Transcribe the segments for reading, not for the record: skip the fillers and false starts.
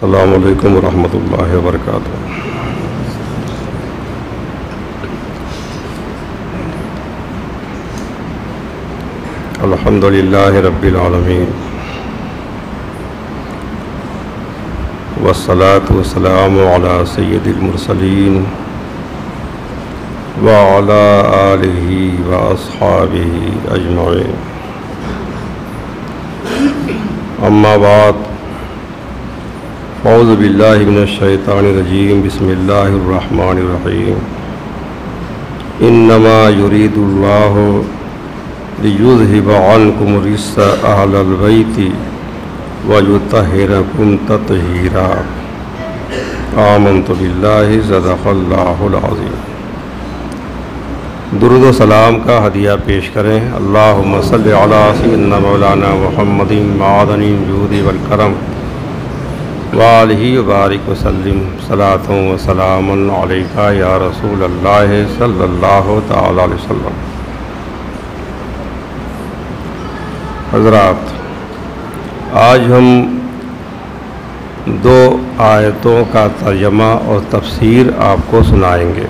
السلام علیکم ورحمۃ اللہ وبرکاتہ۔ الحمد للہ رب العالمین والصلاة والسلام علی سید المرسلین وعلی آلہ واصحابہ اجمعین، اما بعد، اعوذ باللہ من الشیطان الرجیم، بسم اللہ الرحمن الرحیم۔ انما یرید اللہ لیذہب عنکم الرجس اہل البیت ویطہرکم تطہیرا۔ آمنت باللہ، صدق اللہ العظیم۔ درود و سلام کا ہدیہ پیش کریں۔ اللہم صلی علی سیدنا مولانا محمد معدن الجود والکرم وآلہ وبارک وسلم، صلاۃ و سلام علیکہ یا رسول اللہ صلی اللہ تعالی علیہ وسلم۔ حضرات، آج ہم دو آیتوں کا ترجمہ اور تفسیر آپ کو سنائیں گے۔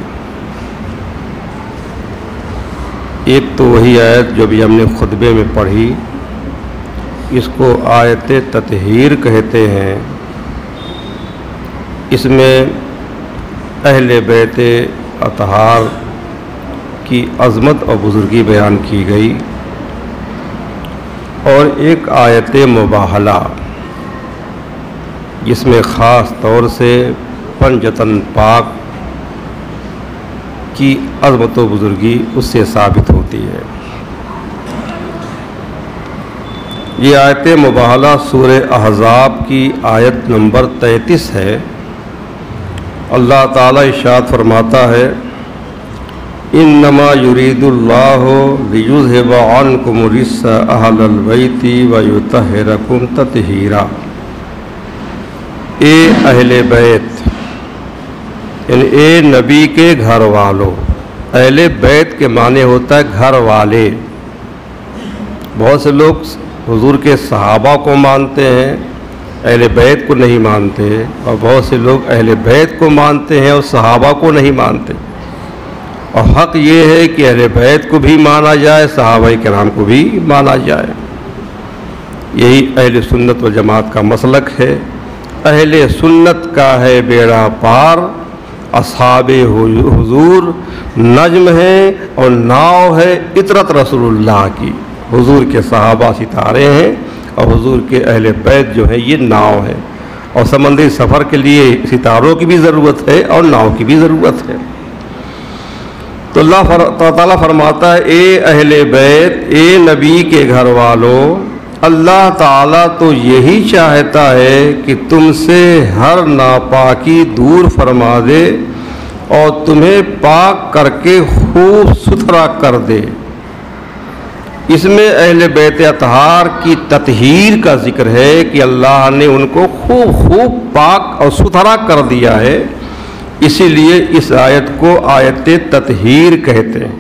ایک تو وہی آیت جو بھی ہم نے خطبے میں پڑھی، اس کو آیت تطہیر کہتے ہیں۔ اس میں اہل بیت اطہار کی عظمت اور بزرگی بیان کی گئی، اور ایک آیت مباہلہ جس میں خاص طور سے پنجتن پاک کی عظمت و بزرگی اس سے ثابت ہوتی ہے۔ یہ آیت مباہلہ سورہ احزاب کی آیت نمبر 33 ہے۔ اللہ تعالیٰ ارشاد فرماتا ہے، انما یرید اللہ لیذہب عنکم الرجس اہل البیت ویطہرکم تطہیرا۔ اے اہل بیت، یعنی اے نبی کے گھر والوں۔ اہل بیت کے معنی ہوتا ہے گھر والے۔ بہت سے لوگ حضور کے صحابہ کو مانتے ہیں، اہل بیت کو نہیں مانتے، اور بہت سے لوگ اہل بیت کو مانتے ہیں اور صحابہ کو نہیں مانتے۔ اور حق یہ ہے کہ اہل بیت کو بھی مانا جائے، صحابہ کرام کو بھی مانا جائے۔ یہی اہل سنت و جماعت کا مسلک ہے۔ اہل سنت کا ہے بیڑا پار، اصحاب حضور نجم ہے اور ناؤ ہے عطرت رسول اللہ کی۔ حضور کے صحابہ ستارے ہیں اور حضور کے اہل بیت جو ہیں یہ ناؤ ہے، اور سمندری سفر کے لیے ستاروں کی بھی ضرورت ہے اور ناؤ کی بھی ضرورت ہے۔ تو اللہ تعالیٰ فرماتا ہے، اے اہل بیت، اے نبی کے گھر والوں، اللہ تعالیٰ تو یہی چاہتا ہے کہ تم سے ہر ناپاکی دور فرما دے اور تمہیں پاک کر کے خوب ستھرا کر دے۔ اس میں اہل بیت اطہار کی تطہیر کا ذکر ہے کہ اللہ نے ان کو خوب پاک اور ستھرا کر دیا ہے، اسی لیے اس آیت کو آیت تطہیر کہتے ہیں۔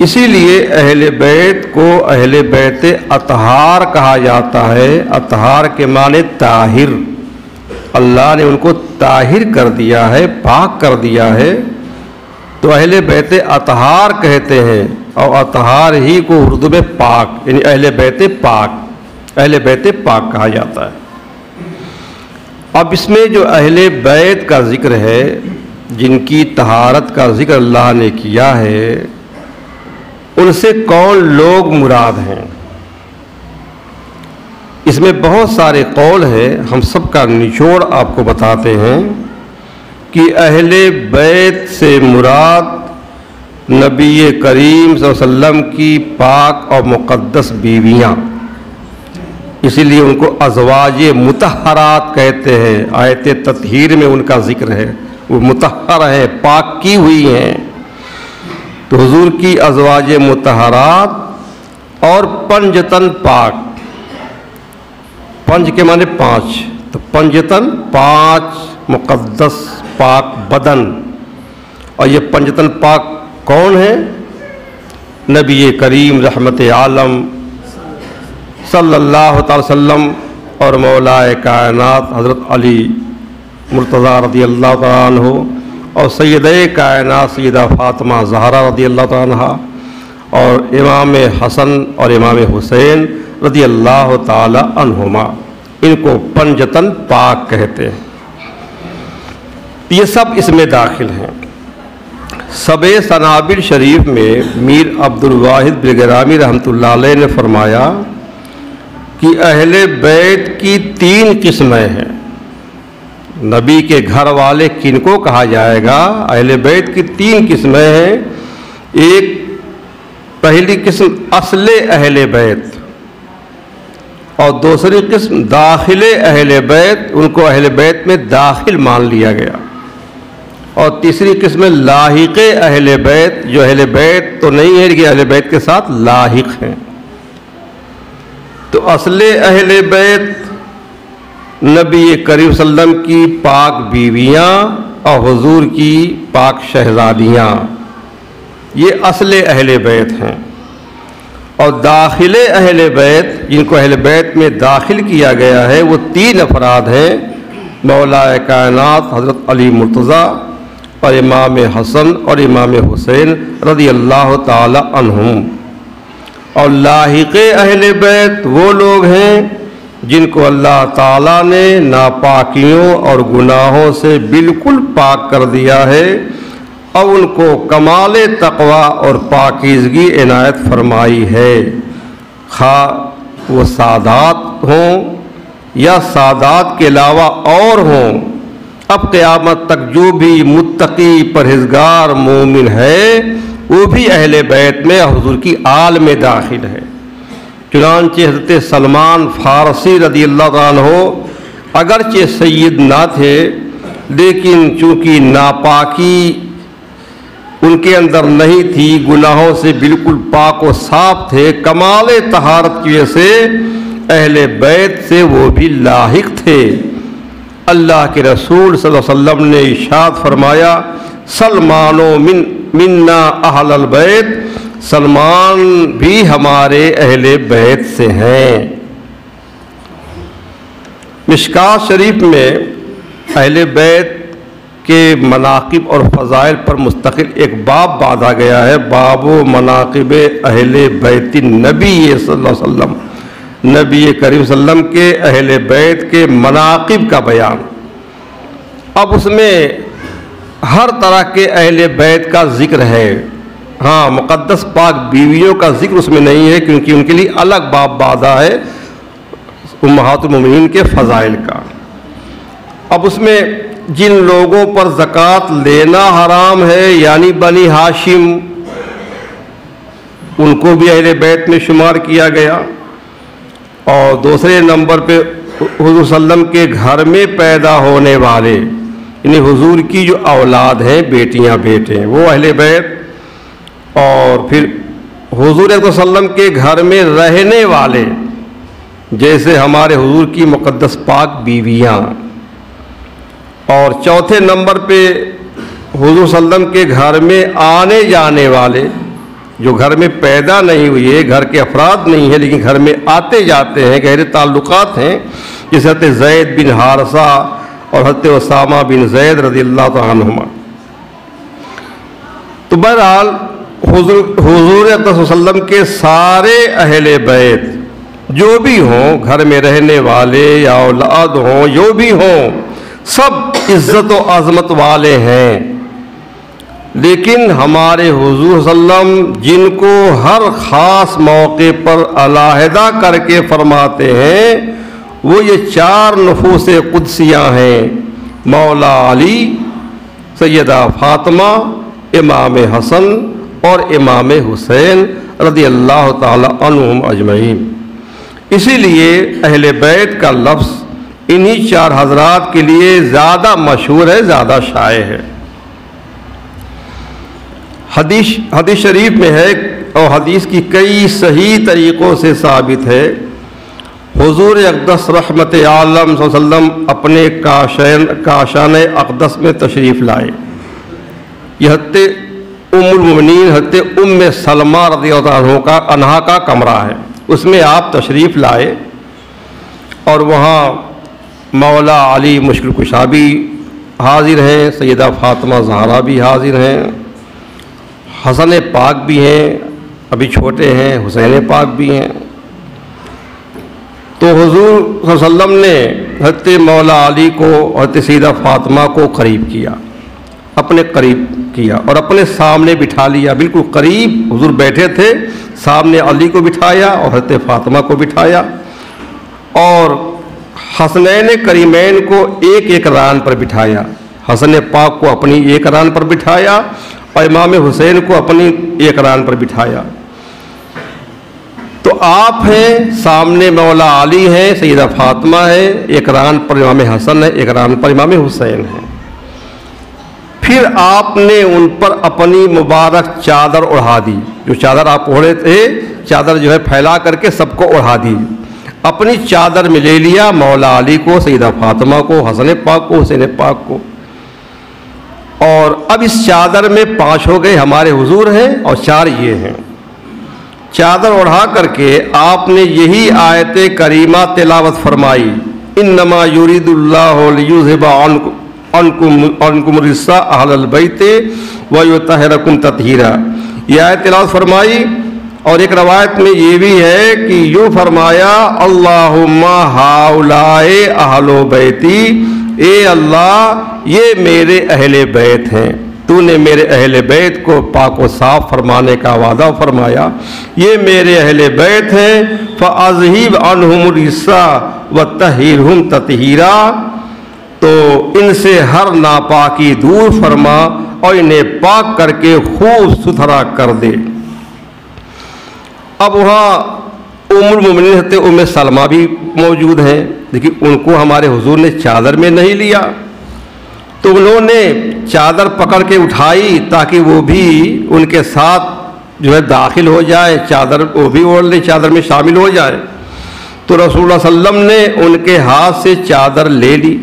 اسی لیے اہل بیت کو اہل بیت اطہار کہا جاتا ہے۔ اطہار کے معنی طاہر، اللہ نے ان کو طاہر کر دیا ہے، پاک کر دیا ہے، تو اہل بیت اطہار کہتے ہیں، اور اطہار ہی کو اردو میں پاک، یعنی اہل بیت پاک، اہل بیت پاک کہا جاتا ہے۔ اب اس میں جو اہل بیت کا ذکر ہے، جن کی طہارت کا ذکر اللہ نے کیا ہے، ان سے کون لوگ مراد ہیں؟ اس میں بہت سارے قول ہیں، ہم سب کا نچوڑ آپ کو بتاتے ہیں کہ اہل بیت سے مراد نبی کریم صلی اللہ علیہ وسلم کی پاک اور مقدس بیویاں، اسی لیے ان کو ازواج مطہرات کہتے ہیں۔ آیت تطہیر میں ان کا ذکر ہے، وہ مطہر ہیں، پاک کی ہوئی ہیں۔ تو حضور کی ازواج مطہرات اور پنجتن پاک، پنج کے معنی پانچ، تو پنجتن پانچ مقدس پاک بدن، اور یہ پنجتن پاک کون ہے؟ نبی کریم رحمت عالم صلی اللہ تعالی وسلم اور مولا کائنات حضرت علی مرتضیٰ رضی اللہ تعالیٰ عنہ اور سید کائنات سیدہ فاطمہ زہرا رضی اللہ تعالیٰ عنہ اور امام حسن اور امام حسین رضی اللہ تعالیٰ عنہما، ان کو پنجتن پاک کہتے ہیں۔ یہ سب اس میں داخل ہیں۔ سب سنابل شریف میں میر عبد الواحد بلگرامی رحمۃ اللہ علیہ نے فرمایا کہ اہل بیت کی 3 قسمیں ہیں۔ نبی کے گھر والے کن کو کہا جائے گا؟ اہل بیت کی 3 قسمیں ہیں۔ ایک پہلی قسم اصل اہل بیت، اور دوسری قسم داخل اہل بیت، ان کو اہل بیت میں داخل مان لیا گیا، اور تیسری قسم لاحق اہل بیت، جو اہل بیت تو نہیں ہے لیکن اہل بیت کے ساتھ لاحق ہیں۔ تو اصل اہل بیت نبی کریم صلی اللہ علیہ وسلم کی پاک بیویاں اور حضور کی پاک شہزادیاں، یہ اصل اہل بیت ہیں۔ اور داخل اہل بیت، جن کو اہل بیت میں داخل کیا گیا ہے، وہ 3 افراد ہیں، مولا کائنات حضرت علی مرتضیٰ اور امام حسن اور امام حسین رضی اللہ تعالی عنہم۔ اور لاحق اہل بیت وہ لوگ ہیں جن کو اللہ تعالیٰ نے ناپاکیوں اور گناہوں سے بالکل پاک کر دیا ہے، اور ان کو کمال تقوی اور پاکیزگی عنایت فرمائی ہے، خواہ وہ سادات ہوں یا سادات کے علاوہ اور ہوں۔ اب قیامت تک جو بھی متقی پرہیزگار مومن ہے وہ بھی اہل بیت میں حضور کی آل میں داخل ہے۔ چنانچہ حضرت سلمان فارسی رضی اللہ عنہ اگرچہ سید نہ تھے، لیکن چونکہ ناپاکی ان کے اندر نہیں تھی، گناہوں سے بالکل پاک و صاف تھے، کمال طہارت کی وجہ سے اہل بیت سے وہ بھی لاحق تھے۔ اللہ کے رسول صلی اللہ علیہ وسلم نے ارشاد فرمایا، سلمانو منا اہل البیت، سلمان بھی ہمارے اہل بیت سے ہیں۔ مشکات شریف میں اہل بیت کے مناقب اور فضائل پر مستقل ایک باب باندھا گیا ہے، باب و مناقب اہل بیت النبی صلی اللہ علیہ وسلم، نبی کریم صلی اللہ علیہ وسلم کے اہل بیت کے مناقب کا بیان۔ اب اس میں ہر طرح کے اہل بیت کا ذکر ہے، ہاں مقدس پاک بیویوں کا ذکر اس میں نہیں ہے، کیونکہ ان کے لیے الگ باب باندھا ہے امہات المومنین کے فضائل کا۔ اب اس میں جن لوگوں پر زکوٰۃ لینا حرام ہے، یعنی بنی ہاشم، ان کو بھی اہل بیت میں شمار کیا گیا۔ اور دوسرے نمبر پہ حضور صلی اللہ علیہ وسلم کے گھر میں پیدا ہونے والے، یعنی حضور کی جو اولاد ہیں، بیٹیاں بیٹے، وہ اہل بیت۔ اور پھر حضور صلی اللہ علیہ وسلم کے گھر میں رہنے والے، جیسے ہمارے حضور کی مقدس پاک بیویاں۔ اور چوتھے نمبر پہ حضور صلی اللہ علیہ وسلم کے گھر میں آنے جانے والے، جو گھر میں پیدا نہیں ہوئے، گھر کے افراد نہیں ہیں لیکن گھر میں آتے جاتے ہیں، گہرے تعلقات ہیں، جیسے حضرت زید بن حارثہ اور حضرت اسامہ بن زید رضی اللہ تعالیٰ عنہما۔ تو بہرحال حضور صلی اللہ علیہ وسلم کے سارے اہل بیت جو بھی ہوں، گھر میں رہنے والے یا اولاد ہوں، جو بھی ہوں، سب عزت و عظمت والے ہیں۔ لیکن ہمارے حضور صلی اللہ علیہ وسلم جن کو ہر خاص موقع پر علیحدہ کر کے فرماتے ہیں، وہ یہ 4 نفوس قدسیاں ہیں، مولا علی، سیدہ فاطمہ، امام حسن اور امام حسین رضی اللہ تعالی عنہم اجمعین۔ اسی لیے اہل بیت کا لفظ انہی 4 حضرات کے لیے زیادہ مشہور ہے، زیادہ شائع ہے۔ حدیث شریف میں ہے، اور حدیث کی کئی صحیح طریقوں سے ثابت ہے، حضور اقدس رحمت عالم صلی اللہ علیہ وسلم اپنے کاشان اقدس میں تشریف لائے۔ یہ حضرت ام المؤمنین حضرت ام سلمہ رضی اللہ عنہا کا کمرہ ہے، اس میں آپ تشریف لائے، اور وہاں مولا علی مشکل کشا بھی حاضر ہیں، سیدہ فاطمہ زہرا بھی حاضر ہیں، حسن پاک بھی ہیں، ابھی چھوٹے ہیں، حسین پاک بھی ہیں۔ تو حضور صلی اللہ علیہ وسلم نے حضرت مولا علی کو، حضرت سیدہ فاطمہ کو قریب کیا، اپنے قریب کیا اور اپنے سامنے بٹھا لیا، بالکل قریب حضور بیٹھے تھے، سامنے علی کو بٹھایا اور حضرت فاطمہ کو بٹھایا، اور حسنین کریمین کو ایک ایک ران پر بٹھایا، حسن پاک کو اپنی ایک ران پر بٹھایا اور امام حسین کو اپنی ایک ران پر بٹھایا۔ تو آپ ہیں، سامنے مولا علی ہیں، سیدہ فاطمہ ہے، ایک ران پر امام حسن ہے، ایک ران پر امام حسین ہے۔ پھر آپ نے ان پر اپنی مبارک چادر اڑھا دی، جو چادر آپ اوڑھے تھے، چادر جو ہے پھیلا کر کے سب کو اڑھا دی، اپنی چادر میں لے لیا مولا علی کو، سیدہ فاطمہ کو، حسن پاک کو، حسین پاک کو، اور اب اس چادر میں 5 ہو گئے، ہمارے حضور ہیں اور 4 یہ ہیں۔ چادر اڑھا کر کے آپ نے یہی آیت کریمہ تلاوت فرمائی، انما یرید اللہ لیذھب عنکم الرجس اہل البیت ویطہرکم تطہیرا، یہ آیت تلاوت فرمائی۔ اور ایک روایت میں یہ بھی ہے کہ یوں فرمایا، اللہم ہؤلاء اہل بیتی، اے اللہ یہ میرے اہل بیت ہیں، تو نے میرے اہل بیت کو پاک و صاف فرمانے کا وعدہ فرمایا، یہ میرے اہل بیت ہیں، فَأَذْهِبْ عَنْهُمُ الرِّجْسَ وَطَهِّرْهُمْ تَطْهِيرًا، تو ان سے ہر ناپاکی دور فرما اور انہیں پاک کر کے خوب ستھرا کر دے۔ اب وہاں ام المومنین حضرت ام سلمہ بھی موجود ہیں، لیکن ان کو ہمارے حضور نے چادر میں نہیں لیا، تو انہوں نے چادر پکڑ کے اٹھائی تاکہ وہ بھی ان کے ساتھ جو ہے داخل ہو جائے، چادر وہ بھی اوڑھ لے، چادر میں شامل ہو جائے۔ تو رسول اللہ صلی اللہ علیہ وسلم نے ان کے ہاتھ سے چادر لے لی۔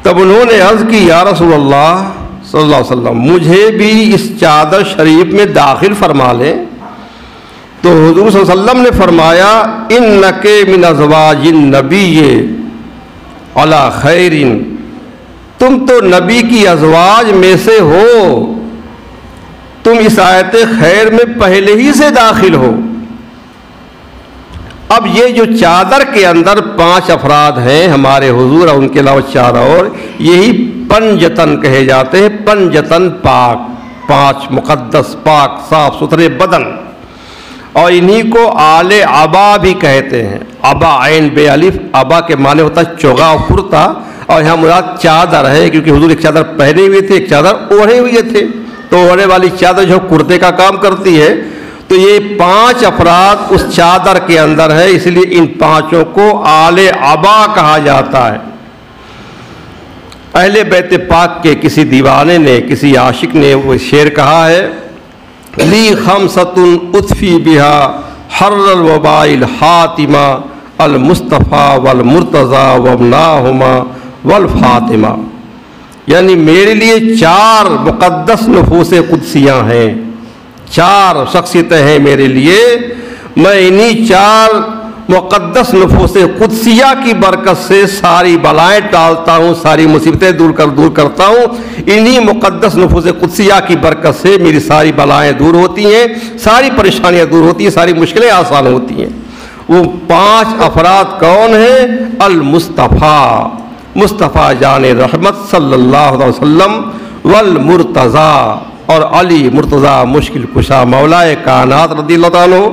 تب انہوں نے عرض کی، یا رسول اللہ صلی اللہ علیہ وسلم مجھے بھی اس چادر شریف میں داخل فرما لیں۔ تو حضور صلی اللہ علیہ وسلم نے فرمایا، انک من ازواج النبی علی خیر، تم تو نبی کی ازواج میں سے ہو، تم اس آیت خیر میں پہلے ہی سے داخل ہو۔ اب یہ جو چادر کے اندر 5 افراد ہیں ہمارے حضور اور ان کے علاوہ 4 اور، یہی پنجتن کہے جاتے ہیں، پنجتن پاک، 5 مقدس پاک صاف ستھرے بدن، اور انہی کو آل عبا بھی کہتے ہیں، عبا عین بے الف، عبا کے معنی ہوتا ہے چوغا اور کرتا، اور یہاں مراد چادر ہے، کیونکہ حضور ایک چادر پہنے ہوئے تھے، ایک چادر اوڑھے ہوئے تھے، تو اوڑھنے والی چادر جو کرتے کا کام کرتی ہے، تو یہ 5 افراد اس چادر کے اندر ہے، اس لیے ان 5 کو آل عبا کہا جاتا ہے۔ اہل بیت پاک کے کسی دیوانے نے، کسی عاشق نے وہ شعر کہا ہے، لی خمسۃ اطفی بہا حر الوباء الحاتمہ المصطفیٰ والمرتضیٰ وابناہما والفاطمہ، یعنی میرے لیے 4 مقدس نفوس قدسیاں ہیں، 4 شخصیتیں ہیں میرے لیے، میں انہی 4 مقدس نفوس قدسیہ کی برکت سے ساری بلائیں ٹالتا ہوں، ساری مصیبتیں دور کرتا ہوں، انہی مقدس نفوس قدسیہ کی برکت سے میری ساری بلائیں دور ہوتی ہیں، ساری پریشانیاں دور ہوتی ہیں، ساری مشکلیں آسان ہوتی ہیں۔ وہ 5 افراد کون ہیں؟ المصطفیٰ، مصطفیٰ جان رحمت صلی اللہ علیہ وسلم، والمرتضیٰ، اور علی مرتضیٰ مشکل کشا مولا کائنات رضی اللہ عنہ،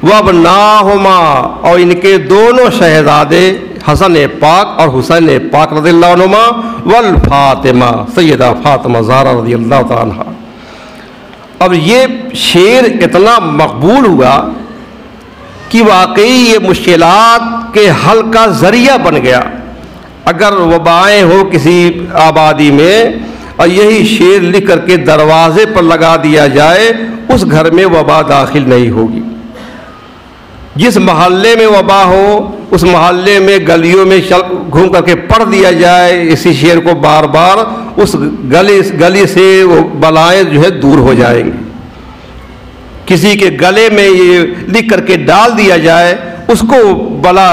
وابناہما، اور ان کے دونوں شہزادے حسن پاک اور حسین پاک رضی اللہ عنہما، والفاطمہ، سیدہ فاطمہ زہرا رضی اللہ تعالیٰ عنہ۔ اب یہ شعر اتنا مقبول ہوا کہ واقعی یہ مشکلات کے حل کا ذریعہ بن گیا۔ اگر وبائیں ہو کسی آبادی میں اور یہی شعر لکھ کر کے دروازے پر لگا دیا جائے، اس گھر میں وبا داخل نہیں ہوگی۔ جس محلے میں وبا ہو اس محلے میں گلیوں میں گھوم کر کے پڑھ دیا جائے اسی شعر کو بار بار، اس گلی سے وہ بلائیں جو ہے دور ہو جائیں گی۔ کسی کے گلے میں یہ لکھ کر کے ڈال دیا جائے، اس کو بلا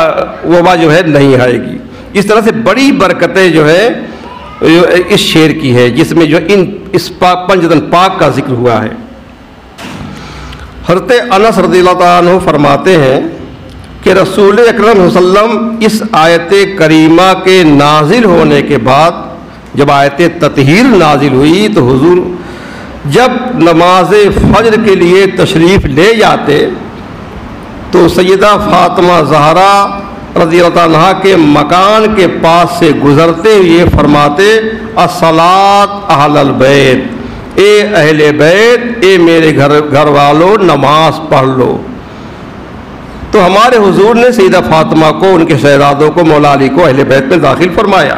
وبا جو ہے نہیں آئے گی۔ اس طرح سے بڑی برکتیں جو ہے اس شعر کی ہے، جس میں جو اس پنجتن پاک کا ذکر ہوا ہے۔ حضرت انس رضی اللہ تعالیٰ عنہ فرماتے ہیں کہ رسول اکرم صلی اللہ علیہ وسلم اس آیت کریمہ کے نازل ہونے کے بعد جب آیت تطہیر نازل ہوئی تو حضور جب نماز فجر کے لیے تشریف لے جاتے تو سیدہ فاطمہ زہرا رضی اللہ عنہا کے مکان کے پاس سے گزرتے ہوئے فرماتے الصلاۃ اہل البیت، اے اہل بیت، اے میرے گھر والوں نماز پڑھ لو۔ تو ہمارے حضور نے سیدہ فاطمہ کو، ان کے شہزادوں کو، مولا علی کو اہل بیت میں داخل فرمایا،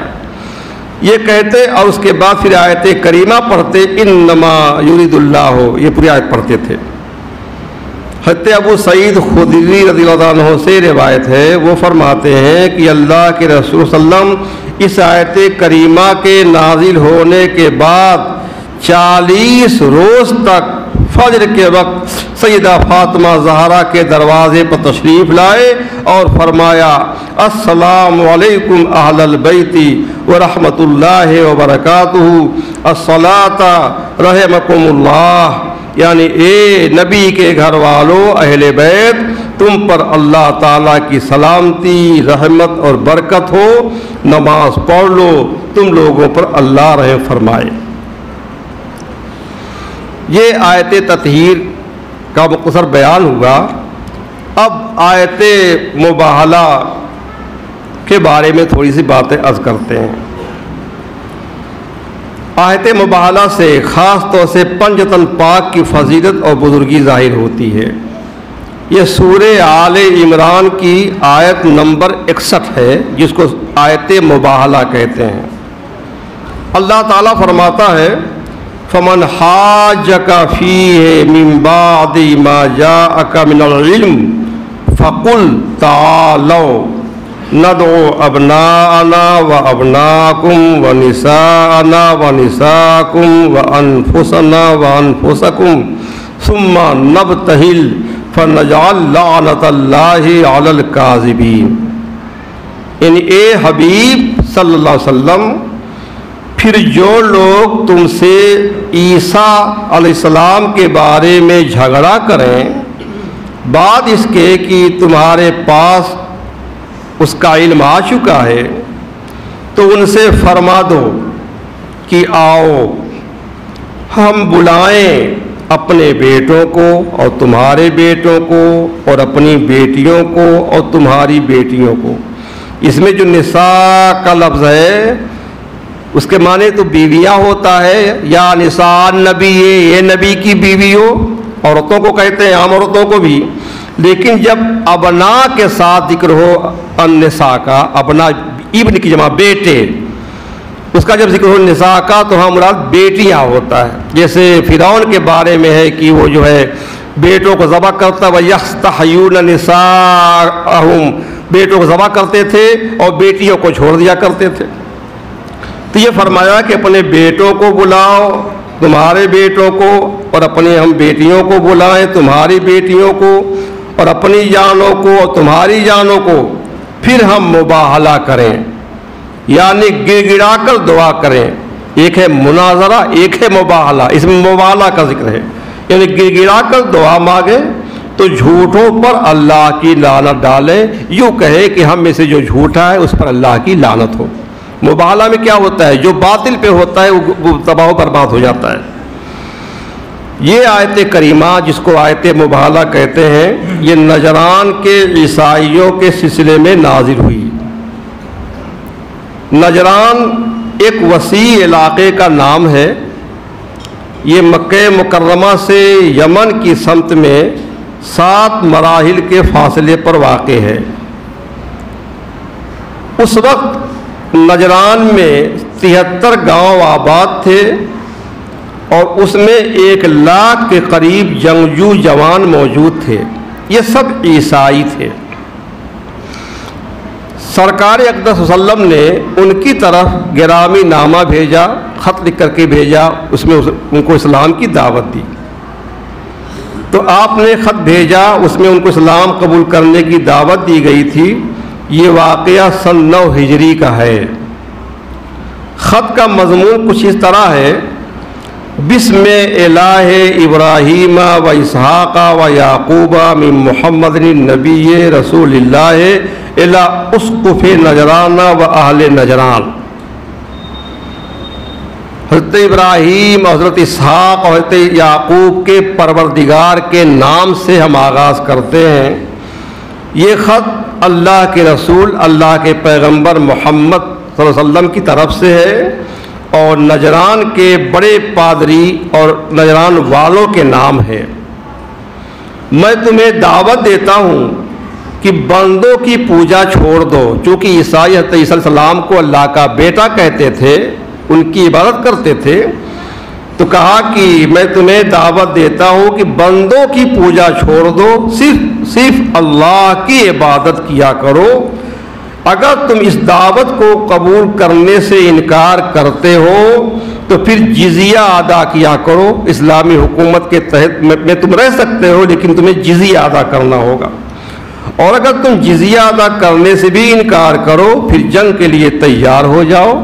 یہ کہتے اور اس کے بعد پھر آیت کریمہ پڑھتے انما یرید اللہ، یہ پوری آیت پڑھتے تھے۔ حضرت ابو سعید خدری رضی اللہ عنہ سے روایت ہے، وہ فرماتے ہیں کہ اللہ کے رسول صلی اللہ علیہ وسلم اس آیت کریمہ کے نازل ہونے کے بعد 40 روز تک فجر کے وقت سیدہ فاطمہ زہرا کے دروازے پر تشریف لائے اور فرمایا السلام علیکم اہل البیت ورحمۃ اللہ وبرکاتہ، الصلاۃ رحمکم اللہ، یعنی اے نبی کے گھر والوں اہل بیت، تم پر اللہ تعالیٰ کی سلامتی، رحمت اور برکت ہو، نماز پڑھ لو، تم لوگوں پر اللہ رحم فرمائے۔ یہ آیت تطہیر کا مختصر بیان ہوا۔ اب آیت مباہلہ کے بارے میں تھوڑی سی باتیں عرض کرتے ہیں۔ آیت مباہلہ سے خاص طور سے پنجتن پاک کی فضیلت اور بزرگی ظاہر ہوتی ہے۔ یہ سورہ آل عمران کی آیت نمبر 61 ہے، جس کو آیت مباہلہ کہتے ہیں۔ اللہ تعالیٰ فرماتا ہے فمن حاجک فیہ من بعد ما جاءک من العلم فقل تعالوا ندعو ابناءنا وابناءکم ونساءنا ونساءکم وانفسنا وانفسکم ثم نبتہل فنجعل لعنۃ اللہ علی الکاذبین، یعنی اے حبیب صلی اللہ علیہ وسلم، پھر جو لوگ تم سے عیسیٰ علیہ السلام کے بارے میں جھگڑا کریں بعد اس کے کہ تمہارے پاس اس کا علم آ چکا ہے، تو ان سے فرما دو کہ آؤ ہم بلائیں اپنے بیٹوں کو اور تمہارے بیٹوں کو اور اپنی بیٹیوں کو اور تمہاری بیٹیوں کو۔ اس میں جو نساء کا لفظ ہے اس کے معنی تو بیویاں ہوتا ہے، یا نساء نبی، یہ نبی کی بیوی ہو، عورتوں کو کہتے ہیں، عام عورتوں کو بھی۔ لیکن جب ابنا کے ساتھ ذکر ہو النساء کا، ابنا ابن کی جمع بیٹے، اس کا جب ذکر ہو نساء کا تو ہم مراد بیٹیاں ہوتا ہے۔ جیسے فرعون کے بارے میں ہے کہ وہ جو ہے بیٹوں کو ذبح کرتا، وَيَسْتَحْيُونَ نِسَاءَهُمْ، بیٹوں کو ذبح کرتے تھے اور بیٹیوں کو چھوڑ دیا کرتے تھے۔ تو یہ فرمایا کہ اپنے بیٹوں کو بلاؤ، تمہارے بیٹوں کو، اور اپنی ہم بیٹیوں کو بلائیں، تمہاری بیٹیوں کو، اور اپنی جانوں کو اور تمہاری جانوں کو، پھر ہم مباہلہ کریں، یعنی گر گڑا کر دعا کریں۔ ایک ہے مناظرہ، ایک ہے مباہلہ، اس میں مباہلہ کا ذکر ہے، یعنی گر گڑا کر دعا مانگیں تو جھوٹوں پر اللہ کی لعنت ڈالیں، یوں کہے کہ ہم میں سے جو جھوٹا ہے اس پر اللہ کی لعنت ہو۔ مباہلہ میں کیا ہوتا ہے؟ جو باطل پہ ہوتا ہے وہ تباہ و برباد ہو جاتا ہے۔ یہ آیت کریمہ جس کو آیت مباہلہ کہتے ہیں، یہ نجران کے عیسائیوں کے سلسلے میں نازل ہوئی۔ نجران ایک وسیع علاقے کا نام ہے، یہ مکہ مکرمہ سے یمن کی سمت میں 7 مراحل کے فاصلے پر واقع ہے۔ اس وقت نجران میں 73 گاؤں آباد تھے اور اس میں 1 لاکھ کے قریب جنگجو جوان موجود تھے، یہ سب عیسائی تھے۔ سرکار اقدس صلی اللہ علیہ وسلم نے ان کی طرف گرامی نامہ بھیجا، خط لکھ کر کے بھیجا، اس میں ان کو اسلام کی دعوت دی۔ تو آپ نے خط بھیجا، اس میں ان کو اسلام قبول کرنے کی دعوت دی گئی تھی۔ یہ واقعہ سن 9 ہجری کا ہے۔ خط کا مضمون کچھ اس طرح ہے: بسم الہ ابراہیم و اسحاق و یعقوب من محمد النبی رسول اللہ الی اسقف نجران و اہل نجران۔ حضرت ابراہیم، حضرت اسحاق اور حضرت یعقوب کے پروردگار کے نام سے ہم آغاز کرتے ہیں۔ یہ خط اللہ کے رسول، اللہ کے پیغمبر محمد صلی اللہ علیہ وسلم کی طرف سے ہے اور نجران کے بڑے پادری اور نجران والوں کے نام ہے۔ میں تمہیں دعوت دیتا ہوں کہ بندوں کی پوجا چھوڑ دو، چونکہ عیسائی حضرت عیسیٰ علیہ السلام کو اللہ کا بیٹا کہتے تھے، ان کی عبادت کرتے تھے، تو کہا کہ میں تمہیں دعوت دیتا ہوں کہ بندوں کی پوجا چھوڑ دو، صرف اللہ کی عبادت کیا کرو۔ اگر تم اس دعوت کو قبول کرنے سے انکار کرتے ہو تو پھر جزیہ ادا کیا کرو۔ اسلامی حکومت کے تحت میں تم رہ سکتے ہو، لیکن تمہیں جزیہ ادا کرنا ہوگا، اور اگر تم جزیہ ادا کرنے سے بھی انکار کرو پھر جنگ کے لیے تیار ہو جاؤ۔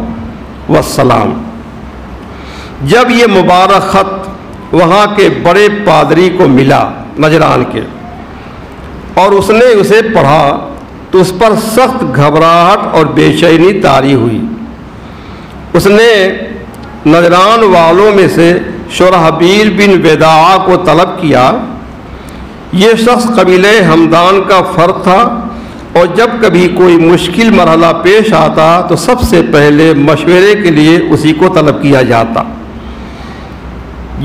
والسلام۔ جب یہ مبارک خط وہاں کے بڑے پادری کو ملا نجران کے، اور اس نے اسے پڑھا تو اس پر سخت گھبراہٹ اور بے چینی طاری ہوئی۔ اس نے نجران والوں میں سے شرحبیل بن وداع کو طلب کیا۔ یہ شخص قبیلہ ہمدان کا فرد تھا، اور جب کبھی کوئی مشکل مرحلہ پیش آتا تو سب سے پہلے مشورے کے لیے اسی کو طلب کیا جاتا۔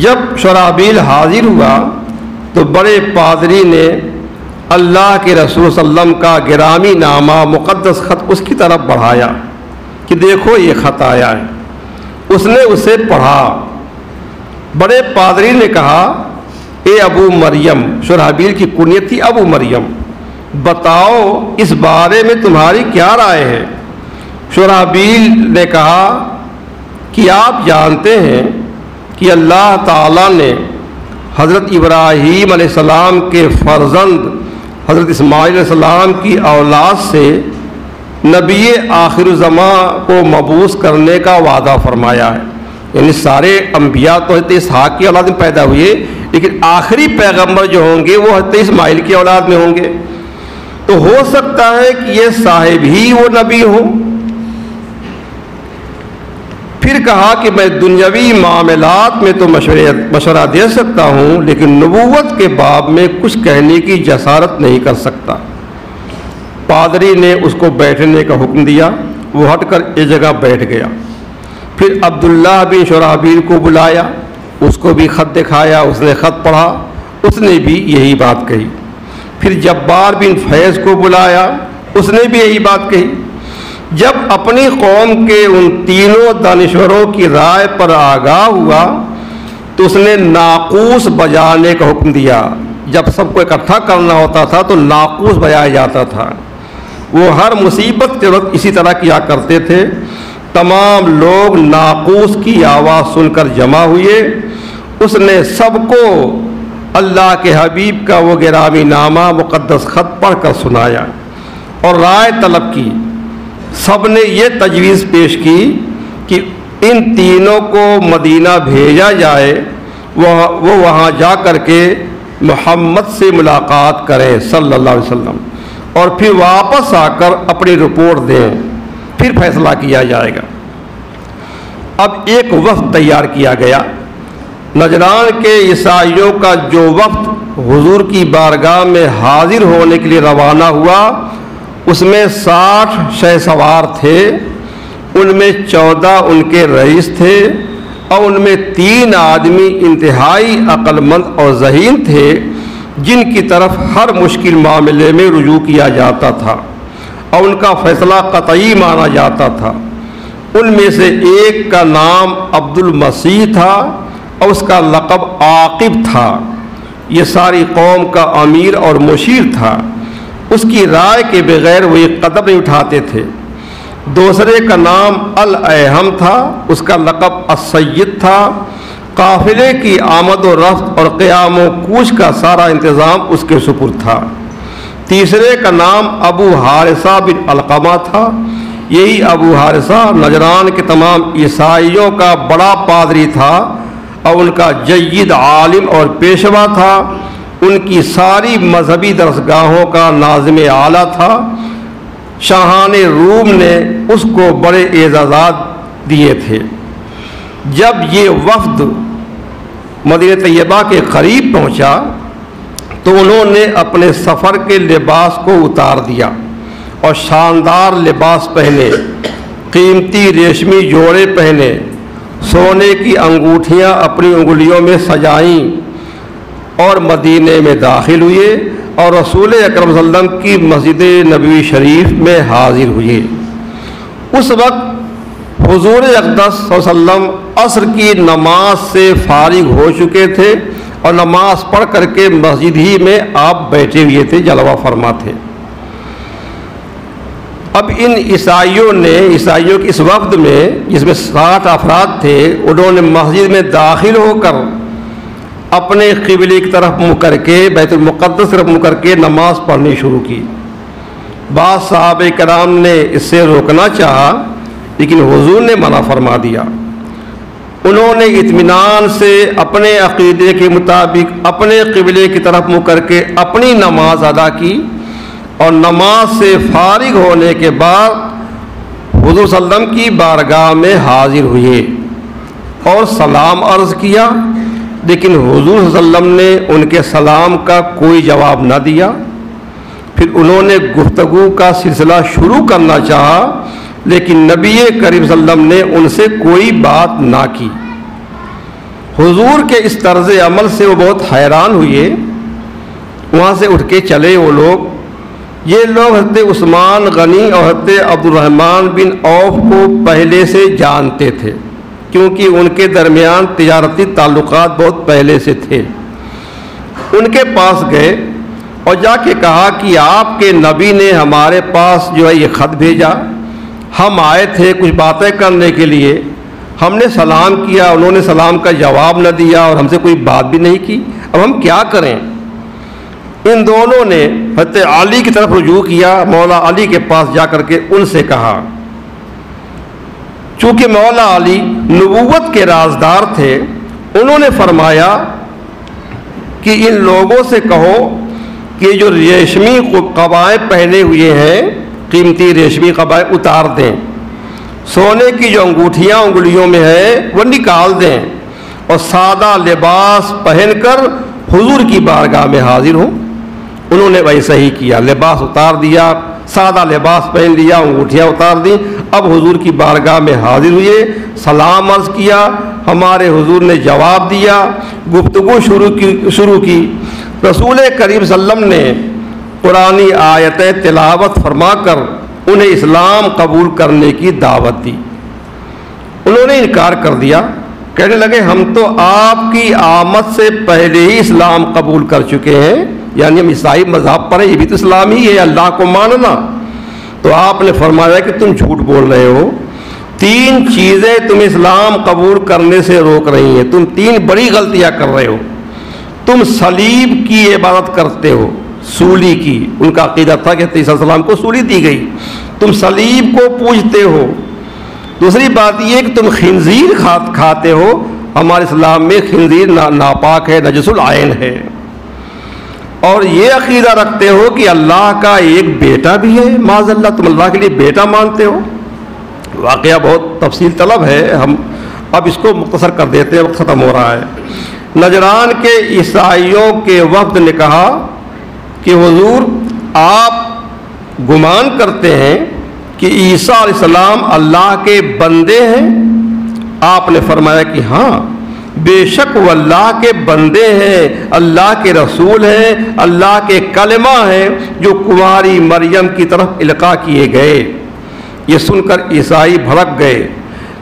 جب شرحبیل حاضر ہوا تو بڑے پادری نے اللہ کے رسول صلی اللہ علیہ وسلم کا گرامی نامہ مقدس خط اس کی طرف بڑھایا کہ دیکھو یہ خط آیا ہے۔ اس نے اسے پڑھا۔ بڑے پادری نے کہا، اے ابو مریم، شرحبیل کی کنیت تھی ابو مریم، بتاؤ اس بارے میں تمہاری کیا رائے ہے؟ شرحبیل نے کہا کہ آپ جانتے ہیں کہ اللہ تعالیٰ نے حضرت ابراہیم علیہ السلام کے فرزند حضرت اسماعیل علیہ السلام کی اولاد سے نبی آخر الزمان کو مبعوث کرنے کا وعدہ فرمایا ہے۔ یعنی سارے انبیاء تو حضرت اسحاق کی اولاد میں پیدا ہوئے، لیکن آخری پیغمبر جو ہوں گے وہ حضرت اسماعیل کی اولاد میں ہوں گے۔ تو ہو سکتا ہے کہ یہ صاحب ہی وہ نبی ہوں۔ پھر کہا کہ میں دنیاوی معاملات میں تو مشورہ دے سکتا ہوں، لیکن نبوت کے باب میں کچھ کہنے کی جسارت نہیں کر سکتا۔ پادری نے اس کو بیٹھنے کا حکم دیا، وہ ہٹ کر ایک جگہ بیٹھ گیا۔ پھر عبداللہ بن شرحبیل کو بلایا، اس کو بھی خط دکھایا، اس نے خط پڑھا، اس نے بھی یہی بات کہی۔ پھر جبار بن فیض کو بلایا، اس نے بھی یہی بات کہی۔ جب اپنی قوم کے ان تینوں دانشوروں کی رائے پر آگاہ ہوا تو اس نے ناقوس بجانے کا حکم دیا۔ جب سب کو اکٹھا کرنا ہوتا تھا تو ناقوس بجایا جاتا تھا۔ وہ ہر مصیبت کے وقت اسی طرح کیا کرتے تھے۔ تمام لوگ ناقوس کی آواز سن کر جمع ہوئے۔ اس نے سب کو اللہ کے حبیب کا وہ گرامی نامہ مقدس خط پڑھ کر سنایا اور رائے طلب کی۔ سب نے یہ تجویز پیش کی کہ ان تینوں کو مدینہ بھیجا جائے، وہ وہاں جا کر کے محمد سے ملاقات کریں صلی اللہ علیہ وسلم، اور پھر واپس آ کر اپنی رپورٹ دیں، پھر فیصلہ کیا جائے گا۔ اب ایک وفد تیار کیا گیا۔ نجران کے عیسائیوں کا جو وفد حضور کی بارگاہ میں حاضر ہونے کے لیے روانہ ہوا، اس میں 60 شہ سوار تھے، ان میں 14 ان کے رئیس تھے، اور ان میں 3 آدمی انتہائی عقل مند اور ذہین تھے، جن کی طرف ہر مشکل معاملے میں رجوع کیا جاتا تھا اور ان کا فیصلہ قطعی مانا جاتا تھا۔ ان میں سے ایک کا نام عبد المسیح تھا اور اس کا لقب عاقب تھا۔ یہ ساری قوم کا امیر اور مشیر تھا۔ اس کی رائے کے بغیر وہ ایک قدم نہیں اٹھاتے تھے۔ دوسرے کا نام الاہم تھا، اس کا لقب السید تھا۔ قافلے کی آمد و رفت اور قیام و کوچ کا سارا انتظام اس کے سپرد تھا۔ تیسرے کا نام ابو حارثہ بن علقمہ تھا۔ یہی ابو حارثہ نجران کے تمام عیسائیوں کا بڑا پادری تھا اور ان کا جید عالم اور پیشوا تھا۔ ان کی ساری مذہبی درسگاہوں کا ناظم اعلیٰ تھا۔ شاہان روم نے اس کو بڑے اعزازات دیے تھے۔ جب یہ وفد مدینہ طیبہ کے قریب پہنچا تو انہوں نے اپنے سفر کے لباس کو اتار دیا اور شاندار لباس پہنے، قیمتی ریشمی جوڑے پہنے، سونے کی انگوٹھیاں اپنی انگلیوں میں سجائیں اور مدینے میں داخل ہوئے اور رسول اکرم صلی اللہ علیہ وسلم کی مسجد نبوی شریف میں حاضر ہوئے۔ اس وقت حضور اقدس صلی اللہ علیہ وسلم عصر کی نماز سے فارغ ہو چکے تھے اور نماز پڑھ کر کے مسجد ہی میں آپ بیٹھے ہوئے تھے، جلوہ فرما تھے۔ اب ان عیسائیوں کی اس وفد میں جس میں 60 افراد تھے، انہوں نے مسجد میں داخل ہو کر اپنے قبلے کی طرف منہ کر کے، بیت المقدس کی طرف منہ کر کے نماز پڑھنی شروع کی۔ بعض صحابہ کرام نے اس سے روکنا چاہا لیکن حضور نے منع فرما دیا۔ انہوں نے اطمینان سے اپنے عقیدے کے مطابق اپنے قبلے کی طرف منہ کر کے اپنی نماز ادا کی اور نماز سے فارغ ہونے کے بعد حضور صلی اللہ علیہ وسلم کی بارگاہ میں حاضر ہوئے اور سلام عرض کیا، لیکن حضور صلی اللہ علیہ وسلم نے ان کے سلام کا کوئی جواب نہ دیا۔ پھر انہوں نے گفتگو کا سلسلہ شروع کرنا چاہا لیکن نبی کریم صلی اللہ علیہ وسلم نے ان سے کوئی بات نہ کی۔ حضور کے اس طرز عمل سے وہ بہت حیران ہوئے، وہاں سے اٹھ کے چلے وہ لوگ۔ یہ لوگ حضرت عثمان غنی اور حضرت عبد الرحمن بن عوف کو پہلے سے جانتے تھے کیونکہ ان کے درمیان تجارتی تعلقات بہت پہلے سے تھے۔ ان کے پاس گئے اور جا کے کہا کہ آپ کے نبی نے ہمارے پاس جو ہے یہ خط بھیجا، ہم آئے تھے کچھ باتیں کرنے کے لیے، ہم نے سلام کیا، انہوں نے سلام کا جواب نہ دیا اور ہم سے کوئی بات بھی نہیں کی، اب ہم کیا کریں؟ ان دونوں نے حضرت علی کی طرف رجوع کیا، مولا علی کے پاس جا کر کے ان سے کہا۔ چونکہ مولا علی نبوت کے رازدار تھے، انہوں نے فرمایا کہ ان لوگوں سے کہو کہ جو ریشمی قبائیں پہنے ہوئے ہیں، قیمتی ریشمی قبائیں اتار دیں، سونے کی جو انگوٹھیاں انگلیوں میں ہے وہ نکال دیں اور سادہ لباس پہن کر حضور کی بارگاہ میں حاضر ہوں۔ انہوں نے ویسا ہی کیا، لباس اتار دیا، سادہ لباس پہن لیا، انگوٹھیاں اتار دیں، اب حضور کی بارگاہ میں حاضر ہوئے، سلام عرض کیا، ہمارے حضور نے جواب دیا، گفتگو شروع کی۔ رسول کریم صلی اللہ علیہ وسلم نے قرآنی آیتیں تلاوت فرما کر انہیں اسلام قبول کرنے کی دعوت دی۔ انہوں نے انکار کر دیا، کہنے لگے ہم تو آپ کی آمد سے پہلے ہی اسلام قبول کر چکے ہیں، یعنی ہم عیسائی مذہب پر ہیں، یہ بھی تو اسلام ہی ہے، اللہ کو ماننا۔ تو آپ نے فرمایا کہ تم جھوٹ بول رہے ہو، 3 چیزیں تمہیں اسلام قبول کرنے سے روک رہی ہیں، تم 3 بڑی غلطیاں کر رہے ہو۔ تم صلیب کی عبادت کرتے ہو، سولی کی، ان کا عقیدہ تھا کہ عیسیٰ علیہ السلام کو سولی دی گئی، تم صلیب کو پوجتے ہو۔ دوسری بات یہ کہ تم خنزیر کھاتے ہو، ہمارے اسلام میں خنزیر ناپاک ہے، نجس العین ہے۔ اور یہ عقیدہ رکھتے ہو کہ اللہ کا ایک بیٹا بھی ہے، معاذ اللہ تم اللہ کے لیے بیٹا مانتے ہو۔ واقعہ بہت تفصیل طلب ہے، ہم اب اس کو مختصر کر دیتے ہیں، وقت ختم ہو رہا ہے۔ نجران کے عیسائیوں کے وفد نے کہا کہ حضور آپ گمان کرتے ہیں کہ عیسیٰ علیہ السلام اللہ کے بندے ہیں؟ آپ نے فرمایا کہ ہاں بے شک وہ اللہ کے بندے ہیں، اللہ کے رسول ہیں، اللہ کے کلمہ ہیں جو کماری مریم کی طرف القاء کیے گئے۔ یہ سن کر عیسائی بھڑک گئے،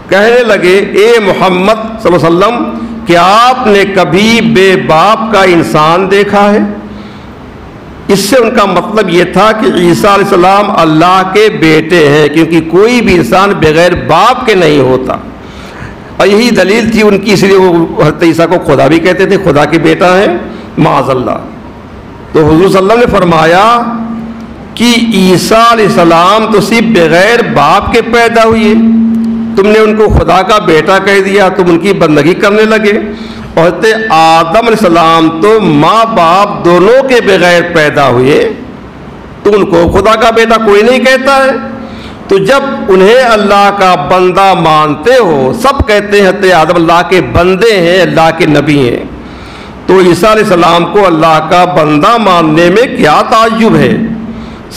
کہنے لگے اے محمد صلی اللہ علیہ وسلم کیا آپ نے کبھی بے باپ کا انسان دیکھا ہے؟ اس سے ان کا مطلب یہ تھا کہ عیسیٰ علیہ السلام اللہ کے بیٹے ہیں، کیونکہ کوئی بھی انسان بغیر باپ کے نہیں ہوتا۔ اور یہی دلیل تھی ان کی، اس لیے وہ حضرت عیسیٰ کو خدا بھی کہتے تھے، خدا کے بیٹا ہے معاذ اللہ۔ تو حضور صلی اللہ علیہ وسلم نے فرمایا کہ عیسیٰ علیہ السلام تو صرف بغیر باپ کے پیدا ہوئے، تم نے ان کو خدا کا بیٹا کہہ دیا، تم ان کی بندگی کرنے لگے۔ اور حضرت آدم علیہ السلام تو ماں باپ دونوں کے بغیر پیدا ہوئے، تو ان کو خدا کا بیٹا کوئی نہیں کہتا ہے۔ تو جب انہیں اللہ کا بندہ مانتے ہو، سب کہتے ہیں حضرت آدم اللہ کے بندے ہیں، اللہ کے نبی ہیں، تو عیسیٰ علیہ السلام کو اللہ کا بندہ ماننے میں کیا تعجب ہے؟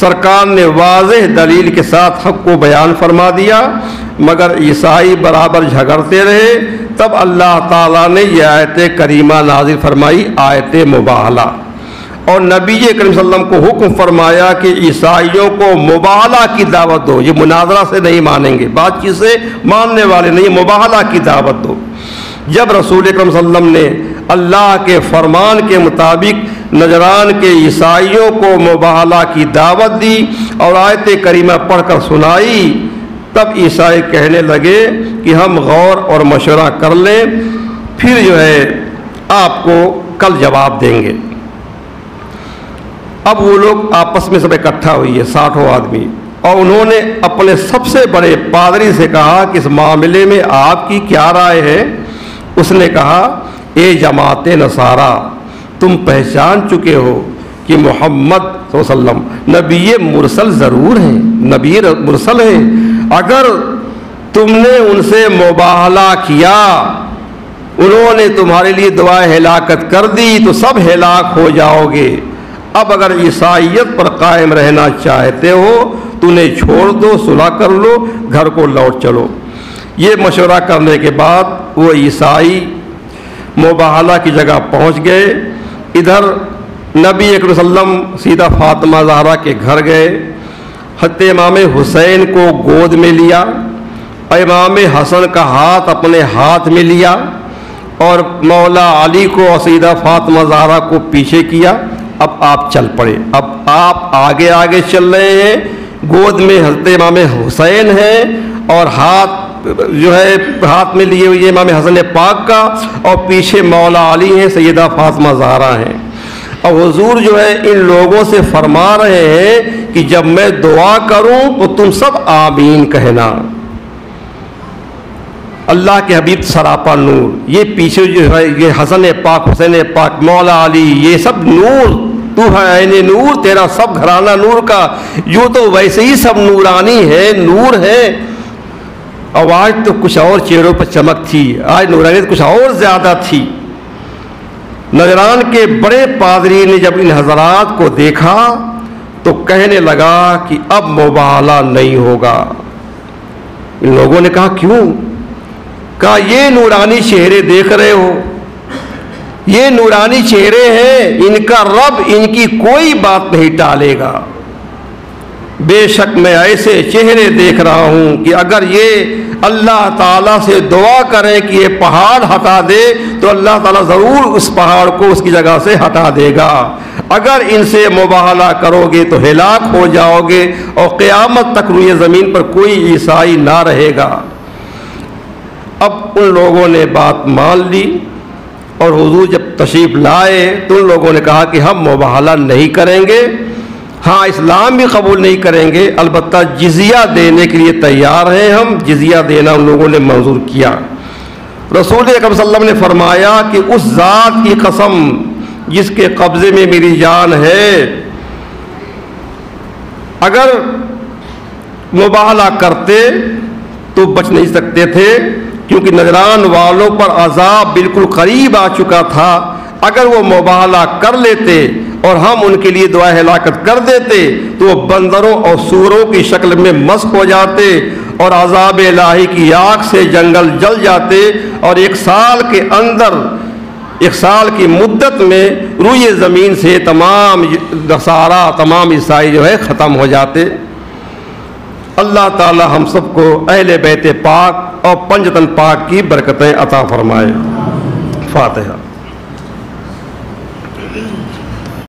سرکار نے واضح دلیل کے ساتھ حق کو بیان فرما دیا، مگر عیسائی برابر جھگڑتے رہے۔ تب اللہ تعالیٰ نے یہ آیت کریمہ نازل فرمائی، آیت مباہلہ، اور نبی کریم صلی اللہ علیہ وسلم کو حکم فرمایا کہ عیسائیوں کو مباہلہ کی دعوت دو۔ یہ مناظرہ سے نہیں مانیں گے، بات چیز سے ماننے والے نہیں، مباہلہ کی دعوت دو۔ جب رسول اکرم صلی اللہ علیہ وسلم نے اللہ کے فرمان کے مطابق نجران کے عیسائیوں کو مباہلہ کی دعوت دی اور آیت کریمہ پڑھ کر سنائی، تب عیسائی کہنے لگے کہ ہم غور اور مشورہ کر لیں، پھر جو ہے آپ کو کل جواب دیں گے۔ اب وہ لوگ آپس میں سب اکٹھا ہوئی ہے، 60 آدمی، اور انہوں نے اپنے سب سے بڑے پادری سے کہا کہ اس معاملے میں آپ کی کیا رائے ہے؟ اس نے کہا، اے جماعت نصارہ، تم پہچان چکے ہو کہ محمد صلی اللہ علیہ وسلم نبی مرسل ضرور ہیں، نبی مرسل ہیں، اگر تم نے ان سے مباہلہ کیا، انہوں نے تمہارے لیے دعائے ہلاکت کر دی تو سب ہلاک ہو جاؤ گے۔ اب اگر عیسائیت پر قائم رہنا چاہتے ہو تو انہیں چھوڑ دو، صلح کر لو، گھر کو لوٹ چلو۔ یہ مشورہ کرنے کے بعد وہ عیسائی مباہلہ کی جگہ پہنچ گئے۔ ادھر نبی اکرم صلی اللہ علیہ وسلم سیدھا فاطمہ زہرا کے گھر گئے، حضرت امام حسین کو گود میں لیا، امام حسن کا ہاتھ اپنے ہاتھ میں لیا، اور مولا علی کو اور سیدہ فاطمہ زہرا کو پیچھے کیا۔ اب آپ چل پڑے، اب آپ آگے آگے چل رہے ہیں، گود میں حضرت امام حسین ہیں اور ہاتھ جو ہے ہاتھ میں لیے ہوئے امام حسن پاک کا، اور پیچھے مولا علی ہیں، سیدہ فاطمہ زہرا ہیں۔ اور حضور جو ہے ان لوگوں سے فرما رہے ہیں کہ جب میں دعا کروں تو تم سب آمین کہنا۔ اللہ کے حبیب سراپا نور، یہ پیچھے جو ہے یہ حسن پاک، حسین پاک، مولا علی، یہ سب نور، تو ہے عین نور، تیرا سب گھرانہ نور کا، جو تو ویسے ہی سب نورانی ہے، نور ہے۔ اور آج تو کچھ اور چہروں پر چمک تھی، آج نورانیت کچھ اور زیادہ تھی۔ نجران کے بڑے پادری نے جب ان حضرات کو دیکھا تو کہنے لگا کہ اب مباہلہ نہیں ہوگا۔ ان لوگوں نے کہا کیوں؟ کہا یہ نورانی چہرے دیکھ رہے ہو، یہ نورانی چہرے ہیں، ان کا رب ان کی کوئی بات نہیں ٹالے گا۔ بے شک میں ایسے چہرے دیکھ رہا ہوں کہ اگر یہ اللہ تعالیٰ سے دعا کریں کہ یہ پہاڑ ہٹا دے تو اللہ تعالیٰ ضرور اس پہاڑ کو اس کی جگہ سے ہٹا دے گا۔ اگر ان سے مباہلہ کرو گے تو ہلاک ہو جاؤ گے اور قیامت تک روئے زمین پر کوئی عیسائی نہ رہے گا۔ اب ان لوگوں نے بات مان لی، اور حضور جب تشریف لائے تو ان لوگوں نے کہا کہ ہم مباہلہ نہیں کریں گے، ہاں اسلام بھی قبول نہیں کریں گے، البتہ جزیہ دینے کے لیے تیار ہیں ہم، جزیہ دینا ان لوگوں نے منظور کیا۔ رسول اکرم صلی اللہ علیہ وسلم نے فرمایا کہ اس ذات کی قسم جس کے قبضے میں میری جان ہے، اگر مباہلہ کرتے تو بچ نہیں سکتے تھے، کیونکہ نجران والوں پر عذاب بالکل قریب آ چکا تھا۔ اگر وہ مباہلہ کر لیتے اور ہم ان کے لیے دعا ہلاکت کر دیتے تو وہ بندروں اور سوروں کی شکل میں مسخ ہو جاتے اور عذاب الہی کی آگ سے جنگل جل جاتے، اور 1 سال کے اندر 1 سال کی مدت میں روئے زمین سے تمام نصارہ، تمام عیسائی جو ہے ختم ہو جاتے۔ اللہ تعالی ہم سب کو اہل بیت پاک اور پنجتن پاک کی برکتیں عطا فرمائے۔ فاتحہ۔